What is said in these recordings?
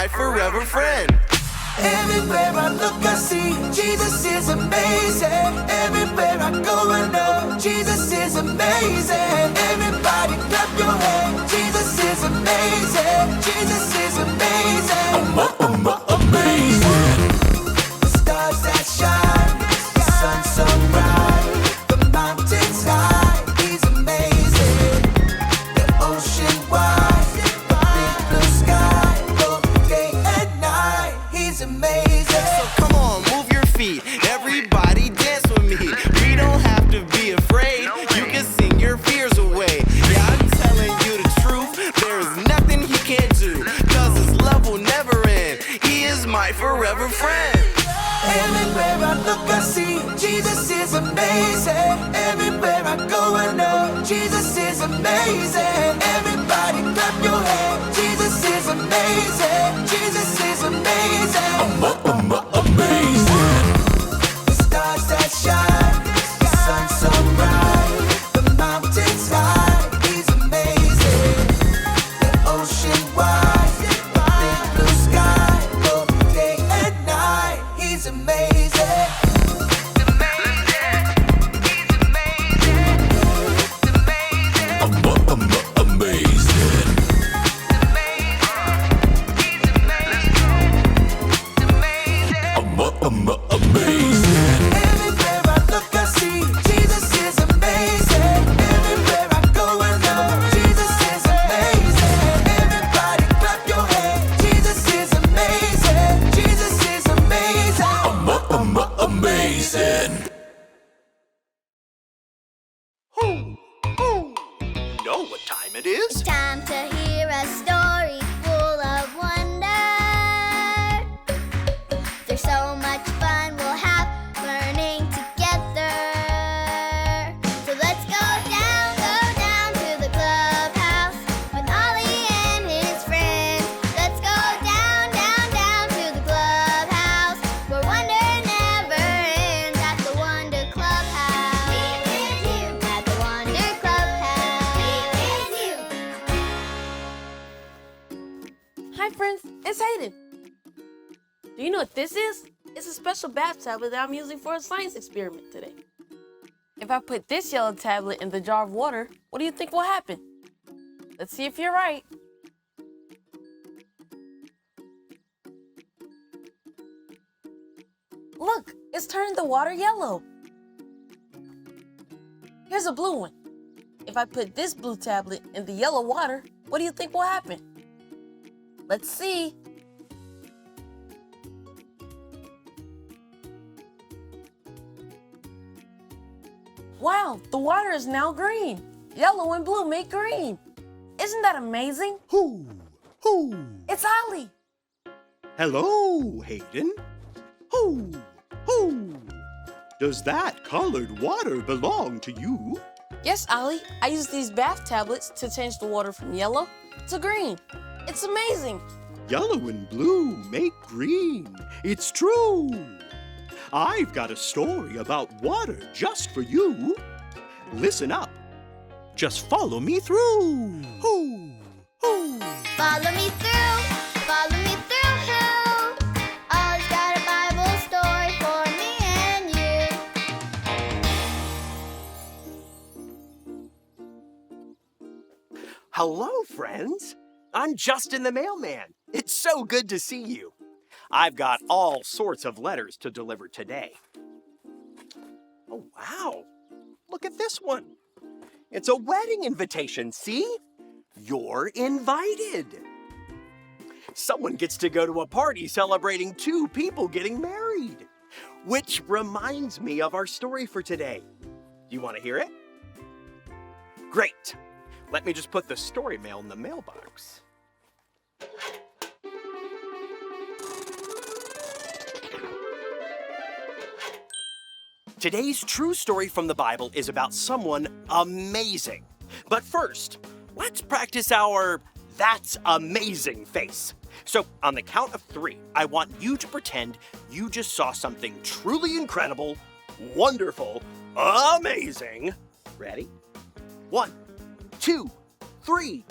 my forever friend. Everywhere I look, I see Jesus is amazing. Everywhere I go, I know Jesus is amazing. Everybody clap your hands. Jesus is amazing. Jesus is amazing. Amazing. The stars that shine, the sun so bright, the mountains high. He's amazing. The ocean wide, the big blue sky, both day and night. He's amazing. So come on, move your feet. Everybody dance with me. We don't have to be afraid. You can sing your fears away. Yeah, I'm telling you the truth. There is nothing he can't do. Cause his love will never end. He is my forever friend. Everywhere I look, I see Jesus is amazing. Everywhere I go, I know Jesus is amazing. Everybody clap your hands. Jesus is amazing. Jesus is amazing. Amazing. The stars that shine, the sun so bright, the mountains high. He's amazing. The ocean wide, the big blue sky, both day and night. He's amazing. Everywhere I look, I see Jesus is amazing. Everywhere I go, I know Jesus is amazing. Everybody clap your hands. Jesus is amazing. Jesus is amazing. Amazing. You know what time it is? Time to hear a story full of wonder. There's so much fun we'll have learning together. So let's go down to the clubhouse with Ollie and his friends. Let's go down to the clubhouse where wonder never ends at the Wonder Clubhouse. Me and you at the Wonder Clubhouse. Me and you. Hi friends, it's Hayden. Do you know what this is? It's a special bath tablet that I'm using for a science experiment today. If I put this yellow tablet in the jar of water, what do you think will happen? Let's see if you're right. Look, it's turning the water yellow. Here's a blue one. If I put this blue tablet in the yellow water, what do you think will happen? Let's see. Wow, the water is now green. Yellow and blue make green. Isn't that amazing? Who? It's Ollie. Hello, Hayden. Who? Does that colored water belong to you? Yes, Ollie. I use these bath tablets to change the water from yellow to green. It's amazing. Yellow and blue make green. It's true. I've got a story about water just for you. Listen up. Just follow me through. Who? Follow me through, who? Ollie's got a Bible story for me and you. Hello, friends. I'm Justin the mailman. It's so good to see you. I've got all sorts of letters to deliver today. Oh, wow. Look at this one. It's a wedding invitation, see? You're invited. Someone gets to go to a party celebrating 2 people getting married. Which reminds me of our story for today. You want to hear it? Great. Let me just put the story mail in the mailbox. Today's true story from the Bible is about someone amazing. But first, let's practice our "that's amazing" face. So on the count of 3, I want you to pretend you just saw something truly incredible, wonderful, amazing. Ready? 1, 2, 3.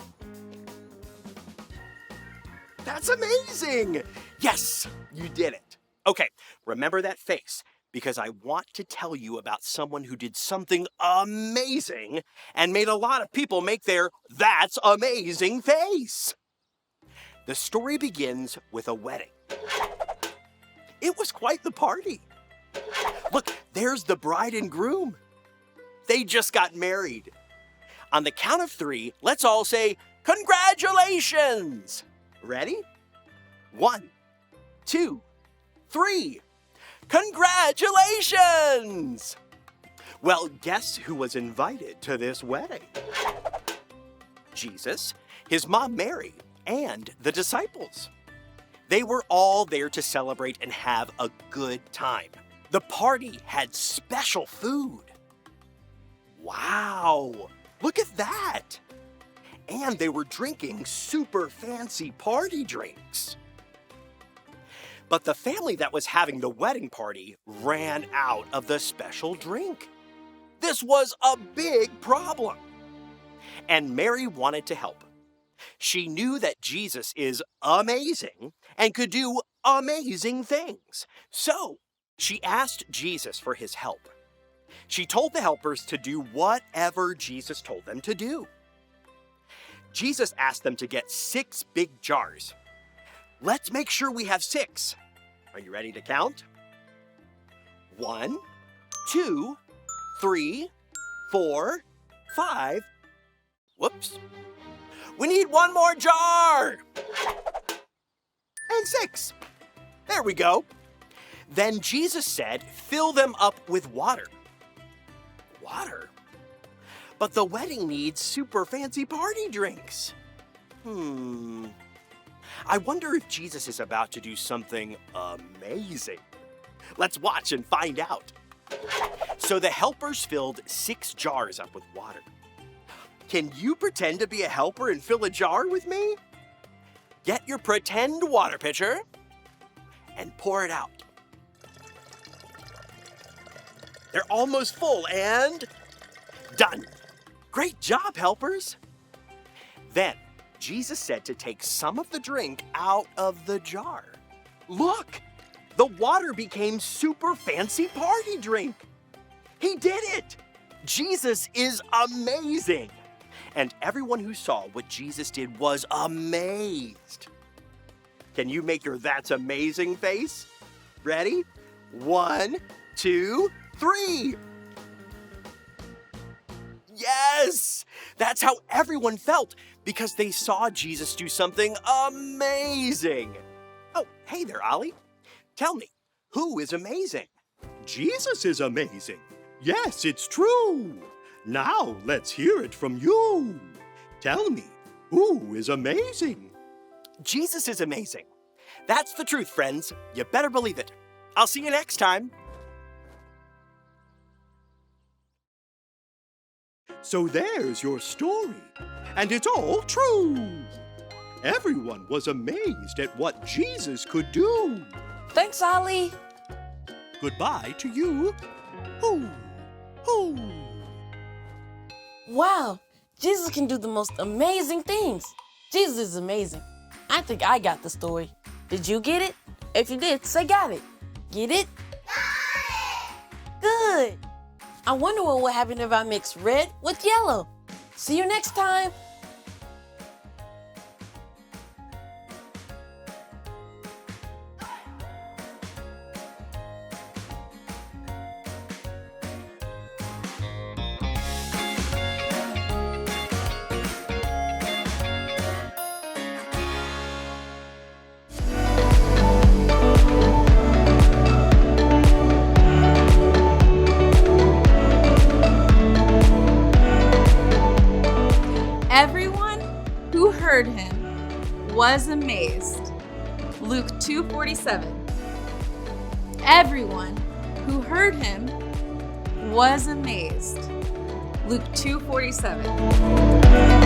That's amazing! Yes, you did it. Okay, remember that face, because I want to tell you about someone who did something amazing and made a lot of people make their "That's amazing" face. The story begins with a wedding. It was quite the party. Look, there's the bride and groom. They just got married. On the count of 3, let's all say, "Congratulations!" Ready? 1, 2, 3. Congratulations! Well, guess who was invited to this wedding? Jesus, his mom Mary, and the disciples. They were all there to celebrate and have a good time. The party had special food. Wow, look at that! And they were drinking super fancy party drinks. But the family that was having the wedding party ran out of the special drink. This was a big problem. And Mary wanted to help. She knew that Jesus is amazing and could do amazing things. So she asked Jesus for his help. She told the helpers to do whatever Jesus told them to do. Jesus asked them to get 6 big jars. Let's make sure we have 6. Are you ready to count? 1, 2, 3, 4, 5. Whoops. We need 1 more jar. And 6. There we go. Then Jesus said, fill them up with water. Water? But the wedding needs super fancy party drinks. I wonder if Jesus is about to do something amazing. Let's watch and find out. So the helpers filled 6 jars up with water. Can you pretend to be a helper and fill a jar with me? Get your pretend water pitcher and pour it out. They're almost full and done. Great job, helpers. Then Jesus said to take some of the drink out of the jar. Look, the water became super fancy party drink. He did it. Jesus is amazing. And everyone who saw what Jesus did was amazed. Can you make your "That's amazing" face? Ready? 1, 2, 3. Yes! That's how everyone felt because they saw Jesus do something amazing. Oh, hey there, Ollie. Tell me, who is amazing? Jesus is amazing. Yes, it's true. Now let's hear it from you. Tell me, who is amazing? Jesus is amazing. That's the truth, friends. You better believe it. I'll see you next time. So there's your story, and it's all true. Everyone was amazed at what Jesus could do. Thanks, Ollie. Goodbye to you. Hoo, hoo. Wow, Jesus can do the most amazing things. Jesus is amazing. I think I got the story. Did you get it? If you did, say got it. Get it? Got it! Good. I wonder what would happen if I mix red with yellow. See you next time. Everyone who heard him was amazed. Luke 2:47. Everyone who heard him was amazed. Luke 2:47.